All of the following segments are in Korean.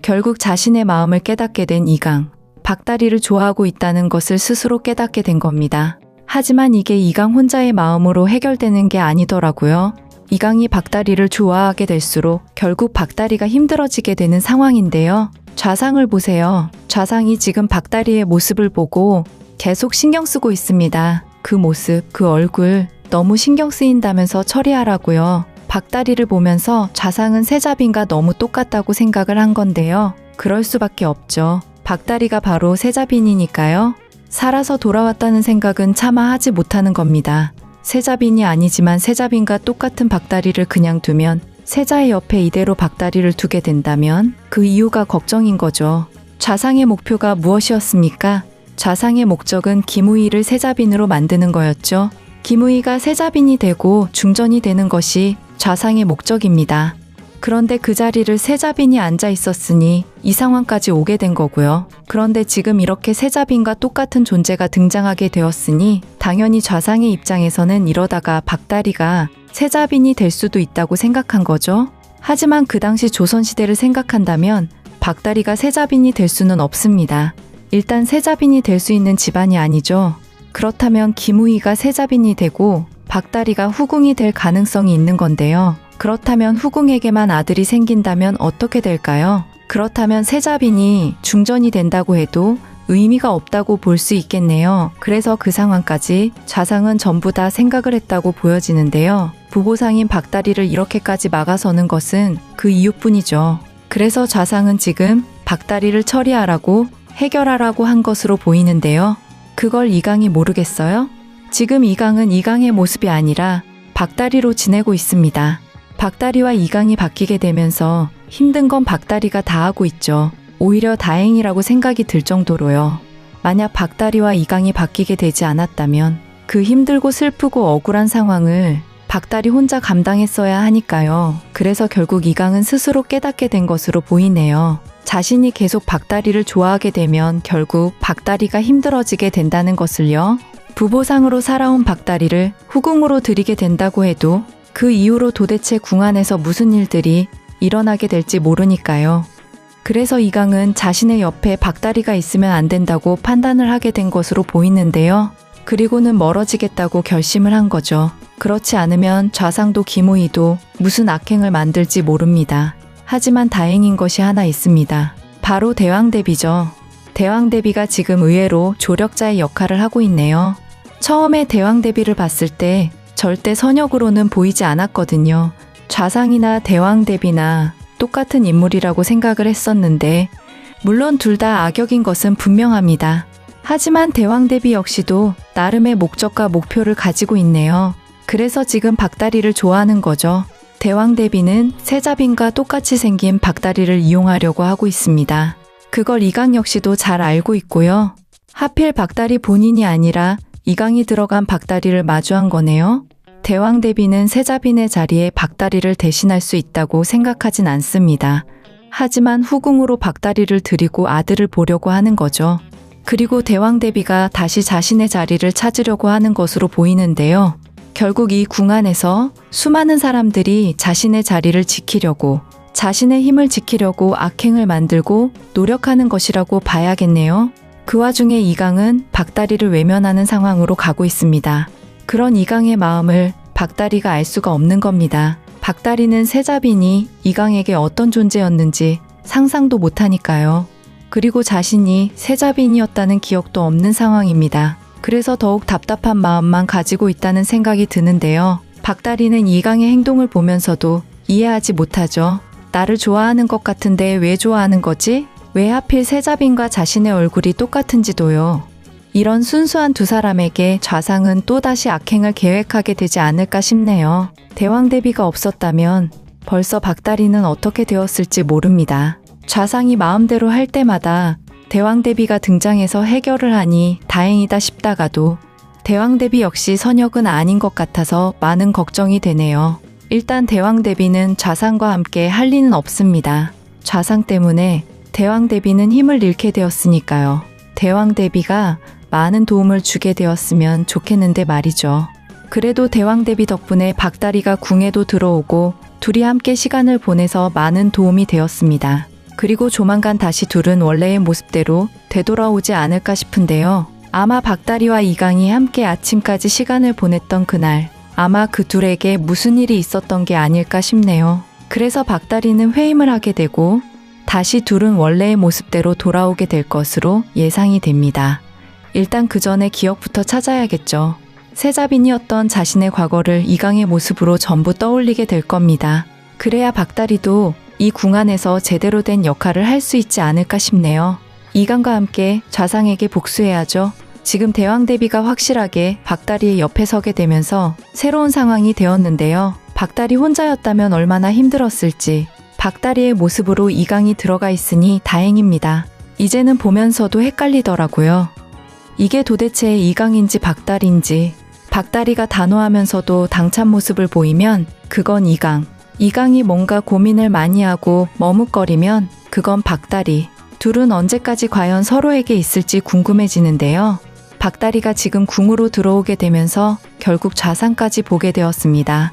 결국 자신의 마음을 깨닫게 된 이강. 박다리를 좋아하고 있다는 것을 스스로 깨닫게 된 겁니다. 하지만 이게 이강 혼자의 마음으로 해결되는 게 아니더라고요. 이강이 박다리를 좋아하게 될수록 결국 박다리가 힘들어지게 되는 상황인데요. 좌상을 보세요. 좌상이 지금 박다리의 모습을 보고 계속 신경 쓰고 있습니다. 그 모습, 그 얼굴 너무 신경 쓰인다면서 처리하라고요. 박다리를 보면서 좌상은 세자빈과 너무 똑같다고 생각을 한 건데요. 그럴 수밖에 없죠. 박다리가 바로 세자빈이니까요. 살아서 돌아왔다는 생각은 차마 하지 못하는 겁니다. 세자빈이 아니지만 세자빈과 똑같은 박다리를 그냥 두면 세자의 옆에 이대로 박다리를 두게 된다면 그 이유가 걱정인 거죠. 좌상의 목표가 무엇이었습니까? 좌상의 목적은 김우희를 세자빈으로 만드는 거였죠. 김우희가 세자빈이 되고 중전이 되는 것이 좌상의 목적입니다. 그런데 그 자리를 세자빈이 앉아 있었으니 이 상황까지 오게 된 거고요. 그런데 지금 이렇게 세자빈과 똑같은 존재가 등장하게 되었으니 당연히 좌상의 입장에서는 이러다가 박다리가 세자빈이 될 수도 있다고 생각한 거죠. 하지만 그 당시 조선시대를 생각한다면 박다리가 세자빈이 될 수는 없습니다. 일단 세자빈이 될 수 있는 집안이 아니죠. 그렇다면 김우희가 세자빈이 되고 박다리가 후궁이 될 가능성이 있는 건데요. 그렇다면 후궁에게만 아들이 생긴다면 어떻게 될까요? 그렇다면 세자빈이 중전이 된다고 해도 의미가 없다고 볼 수 있겠네요. 그래서 그 상황까지 좌상은 전부 다 생각을 했다고 보여지는데요. 부보상인 박다리를 이렇게까지 막아서는 것은 그 이유뿐이죠. 그래서 좌상은 지금 박다리를 처리하라고 해결하라고 한 것으로 보이는데요. 그걸 이강이 모르겠어요? 지금 이강은 이강의 모습이 아니라 박다리로 지내고 있습니다. 박다리와 이강이 바뀌게 되면서 힘든 건 박다리가 다 하고 있죠. 오히려 다행이라고 생각이 들 정도로요. 만약 박다리와 이강이 바뀌게 되지 않았다면 그 힘들고 슬프고 억울한 상황을 박다리 혼자 감당했어야 하니까요. 그래서 결국 이강은 스스로 깨닫게 된 것으로 보이네요. 자신이 계속 박다리를 좋아하게 되면 결국 박다리가 힘들어지게 된다는 것을요. 부보상으로 살아온 박다리를 후궁으로 들이게 된다고 해도 그 이후로 도대체 궁 안에서 무슨 일들이 일어나게 될지 모르니까요. 그래서 이강은 자신의 옆에 박다리가 있으면 안 된다고 판단을 하게 된 것으로 보이는데요. 그리고는 멀어지겠다고 결심을 한 거죠. 그렇지 않으면 좌상도 김우희도 무슨 악행을 만들지 모릅니다. 하지만 다행인 것이 하나 있습니다. 바로 대왕대비죠. 대왕대비가 지금 의외로 조력자의 역할을 하고 있네요. 처음에 대왕대비를 봤을 때 절대 선역으로는 보이지 않았거든요. 좌상이나 대왕대비나 똑같은 인물이라고 생각을 했었는데 물론 둘 다 악역인 것은 분명합니다. 하지만 대왕대비 역시도 나름의 목적과 목표를 가지고 있네요. 그래서 지금 박다리를 좋아하는 거죠. 대왕대비는 세자빈과 똑같이 생긴 박다리를 이용하려고 하고 있습니다. 그걸 이강 역시도 잘 알고 있고요. 하필 박다리 본인이 아니라 이강이 들어간 박다리를 마주한 거네요. 대왕대비는 세자빈의 자리에 박다리를 대신할 수 있다고 생각하진 않습니다. 하지만 후궁으로 박다리를 들이고 아들을 보려고 하는 거죠. 그리고 대왕대비가 다시 자신의 자리를 찾으려고 하는 것으로 보이는데요. 결국 이 궁 안에서 수많은 사람들이 자신의 자리를 지키려고, 자신의 힘을 지키려고 악행을 만들고 노력하는 것이라고 봐야겠네요. 그 와중에 이강은 박다리를 외면하는 상황으로 가고 있습니다. 그런 이강의 마음을 박다리가 알 수가 없는 겁니다. 박다리는 세자빈이 이강에게 어떤 존재였는지 상상도 못하니까요. 그리고 자신이 세자빈이었다는 기억도 없는 상황입니다. 그래서 더욱 답답한 마음만 가지고 있다는 생각이 드는데요. 박다리는 이강의 행동을 보면서도 이해하지 못하죠. 나를 좋아하는 것 같은데 왜 좋아하는 거지? 왜 하필 세자빈과 자신의 얼굴이 똑같은지도요. 이런 순수한 두 사람에게 좌상은 또다시 악행을 계획하게 되지 않을까 싶네요. 대왕대비가 없었다면 벌써 박다리는 어떻게 되었을지 모릅니다. 좌상이 마음대로 할 때마다 대왕대비가 등장해서 해결을 하니 다행이다 싶다가도 대왕대비 역시 선역은 아닌 것 같아서 많은 걱정이 되네요. 일단 대왕대비는 좌상과 함께 할 리는 없습니다. 좌상 때문에 대왕대비는 힘을 잃게 되었으니까요. 대왕대비가 많은 도움을 주게 되었으면 좋겠는데 말이죠. 그래도 대왕대비 덕분에 박다리가 궁에도 들어오고 둘이 함께 시간을 보내서 많은 도움이 되었습니다. 그리고 조만간 다시 둘은 원래의 모습대로 되돌아오지 않을까 싶은데요. 아마 박다리와 이강이 함께 아침까지 시간을 보냈던 그날, 아마 그 둘에게 무슨 일이 있었던 게 아닐까 싶네요. 그래서 박다리는 회임을 하게 되고 다시 둘은 원래의 모습대로 돌아오게 될 것으로 예상이 됩니다. 일단 그 전에 기억부터 찾아야겠죠. 세자빈이었던 자신의 과거를 이강의 모습으로 전부 떠올리게 될 겁니다. 그래야 박다리도 이 궁 안에서 제대로 된 역할을 할 수 있지 않을까 싶네요. 이강과 함께 좌상에게 복수해야죠. 지금 대왕 대비가 확실하게 박다리의 옆에 서게 되면서 새로운 상황이 되었는데요. 박다리 혼자였다면 얼마나 힘들었을지. 박다리의 모습으로 이강이 들어가 있으니 다행입니다. 이제는 보면서도 헷갈리더라고요. 이게 도대체 이강인지 박다리인지. 박다리가 단호하면서도 당찬 모습을 보이면 그건 이강. 이강이 뭔가 고민을 많이 하고 머뭇거리면 그건 박다리. 둘은 언제까지 과연 서로에게 있을지 궁금해지는데요. 박다리가 지금 궁으로 들어오게 되면서 결국 좌상까지 보게 되었습니다.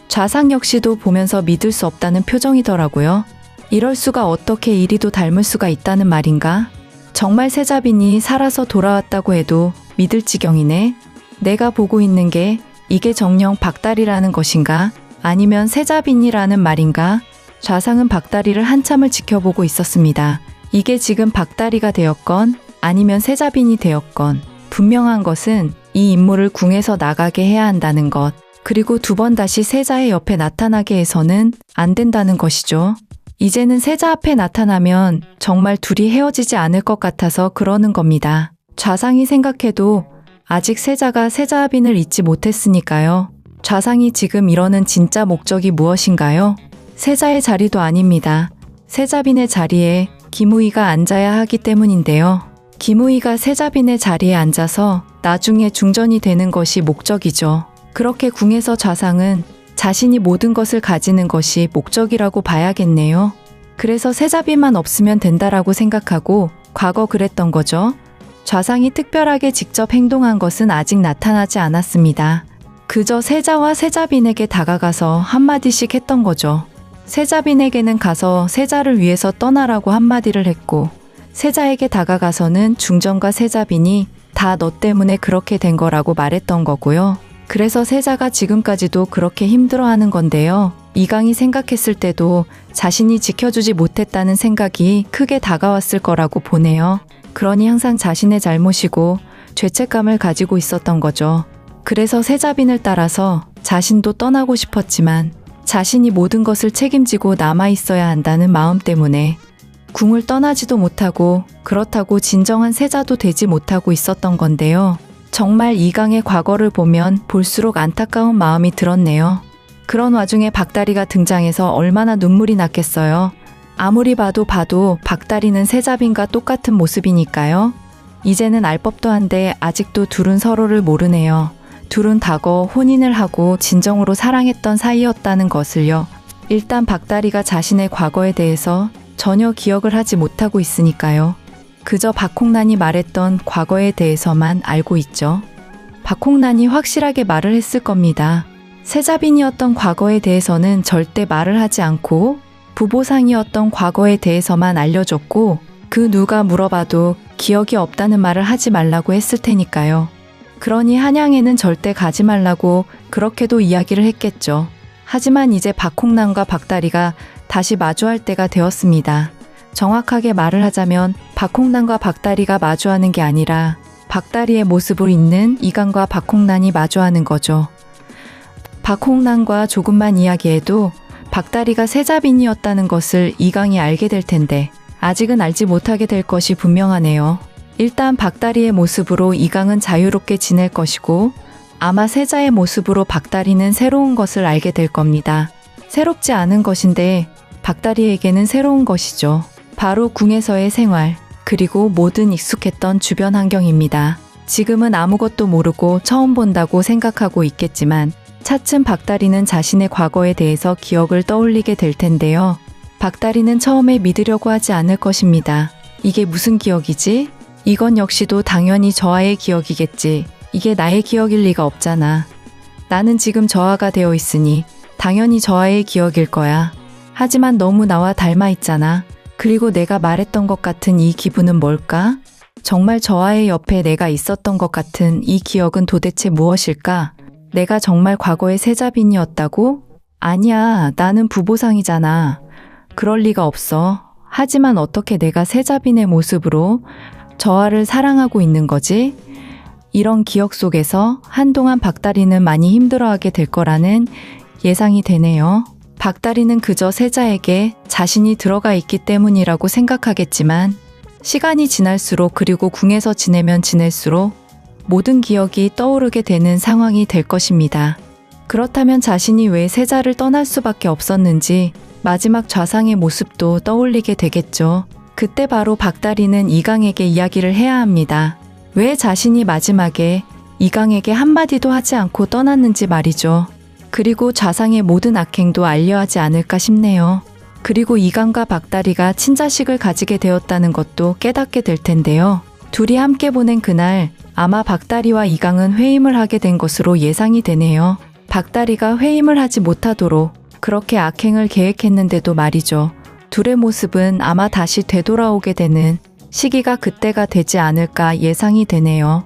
좌상 역시도 보면서 믿을 수 없다는 표정이더라고요. 이럴 수가 어떻게 이리도 닮을 수가 있다는 말인가? 정말 세자빈이 살아서 돌아왔다고 해도 믿을 지경이네. 내가 보고 있는 게 이게 정녕 박다리라는 것인가? 아니면 세자빈이라는 말인가? 좌상은 박다리를 한참을 지켜보고 있었습니다. 이게 지금 박다리가 되었건 아니면 세자빈이 되었건 분명한 것은 이 인물을 궁에서 나가게 해야 한다는 것, 그리고 두 번 다시 세자의 옆에 나타나게 해서는 안 된다는 것이죠. 이제는 세자 앞에 나타나면 정말 둘이 헤어지지 않을 것 같아서 그러는 겁니다. 좌상이 생각해도 아직 세자가 세자빈을 잊지 못했으니까요. 좌상이 지금 이러는 진짜 목적이 무엇인가요? 세자의 자리도 아닙니다. 세자빈의 자리에 기무이가 앉아야 하기 때문인데요. 기무이가 세자빈의 자리에 앉아서 나중에 중전이 되는 것이 목적이죠. 그렇게 궁에서 좌상은 자신이 모든 것을 가지는 것이 목적이라고 봐야겠네요. 그래서 세자빈만 없으면 된다라고 생각하고 과거 그랬던 거죠. 좌상이 특별하게 직접 행동한 것은 아직 나타나지 않았습니다. 그저 세자와 세자빈에게 다가가서 한마디씩 했던 거죠. 세자빈에게는 가서 세자를 위해서 떠나라고 한마디를 했고, 세자에게 다가가서는 중전과 세자빈이 다 너 때문에 그렇게 된 거라고 말했던 거고요. 그래서 세자가 지금까지도 그렇게 힘들어하는 건데요. 이강이 생각했을 때도 자신이 지켜주지 못했다는 생각이 크게 다가왔을 거라고 보네요. 그러니 항상 자신의 잘못이고 죄책감을 가지고 있었던 거죠. 그래서 세자빈을 따라서 자신도 떠나고 싶었지만 자신이 모든 것을 책임지고 남아있어야 한다는 마음 때문에 궁을 떠나지도 못하고 그렇다고 진정한 세자도 되지 못하고 있었던 건데요. 정말 이강의 과거를 보면 볼수록 안타까운 마음이 들었네요. 그런 와중에 박다리가 등장해서 얼마나 눈물이 났겠어요. 아무리 봐도 박다리는 세자빈과 똑같은 모습이니까요. 이제는 알 법도 한데 아직도 둘은 서로를 모르네요. 둘은 과거 혼인을 하고 진정으로 사랑했던 사이였다는 것을요. 일단 박다리가 자신의 과거에 대해서 전혀 기억을 하지 못하고 있으니까요. 그저 박홍란이 말했던 과거에 대해서만 알고 있죠. 박홍란이 확실하게 말을 했을 겁니다. 세자빈이었던 과거에 대해서는 절대 말을 하지 않고 부보상이었던 과거에 대해서만 알려줬고 그 누가 물어봐도 기억이 없다는 말을 하지 말라고 했을 테니까요. 그러니 한양에는 절대 가지 말라고 그렇게도 이야기를 했겠죠. 하지만 이제 박홍란과 박다리가 다시 마주할 때가 되었습니다. 정확하게 말을 하자면 박홍란과 박다리가 마주하는 게 아니라 박다리의 모습으로 있는 이강과 박홍란이 마주하는 거죠. 박홍란과 조금만 이야기해도 박다리가 세자빈이었다는 것을 이강이 알게 될 텐데 아직은 알지 못하게 될 것이 분명하네요. 일단 박다리의 모습으로 이강은 자유롭게 지낼 것이고 아마 세자의 모습으로 박다리는 새로운 것을 알게 될 겁니다. 새롭지 않은 것인데 박다리에게는 새로운 것이죠. 바로 궁에서의 생활, 그리고 모든 익숙했던 주변 환경입니다. 지금은 아무것도 모르고 처음 본다고 생각하고 있겠지만 차츰 박다리는 자신의 과거에 대해서 기억을 떠올리게 될 텐데요. 박다리는 처음에 믿으려고 하지 않을 것입니다. 이게 무슨 기억이지? 이건 역시도 당연히 저하의 기억이겠지. 이게 나의 기억일 리가 없잖아. 나는 지금 저하가 되어 있으니 당연히 저하의 기억일 거야. 하지만 너무 나와 닮아 있잖아. 그리고 내가 말했던 것 같은 이 기분은 뭘까? 정말 저아의 옆에 내가 있었던 것 같은 이 기억은 도대체 무엇일까? 내가 정말 과거의 세자빈이었다고? 아니야, 나는 부보상이잖아. 그럴 리가 없어. 하지만 어떻게 내가 세자빈의 모습으로 저아를 사랑하고 있는 거지? 이런 기억 속에서 한동안 박다리는 많이 힘들어하게 될 거라는 예상이 되네요. 박다리는 그저 세자에게 자신이 들어가 있기 때문이라고 생각하겠지만 시간이 지날수록 그리고 궁에서 지내면 지낼수록 모든 기억이 떠오르게 되는 상황이 될 것입니다. 그렇다면 자신이 왜 세자를 떠날 수밖에 없었는지 마지막 좌상의 모습도 떠올리게 되겠죠. 그때 바로 박다리는 이강에게 이야기를 해야 합니다. 왜 자신이 마지막에 이강에게 한마디도 하지 않고 떠났는지 말이죠. 그리고 좌상의 모든 악행도 알려하지 않을까 싶네요. 그리고 이강과 박다리가 친자식을 가지게 되었다는 것도 깨닫게 될 텐데요. 둘이 함께 보낸 그날 아마 박다리와 이강은 회임을 하게 된 것으로 예상이 되네요. 박다리가 회임을 하지 못하도록 그렇게 악행을 계획했는데도 말이죠. 둘의 모습은 아마 다시 되돌아오게 되는 시기가 그때가 되지 않을까 예상이 되네요.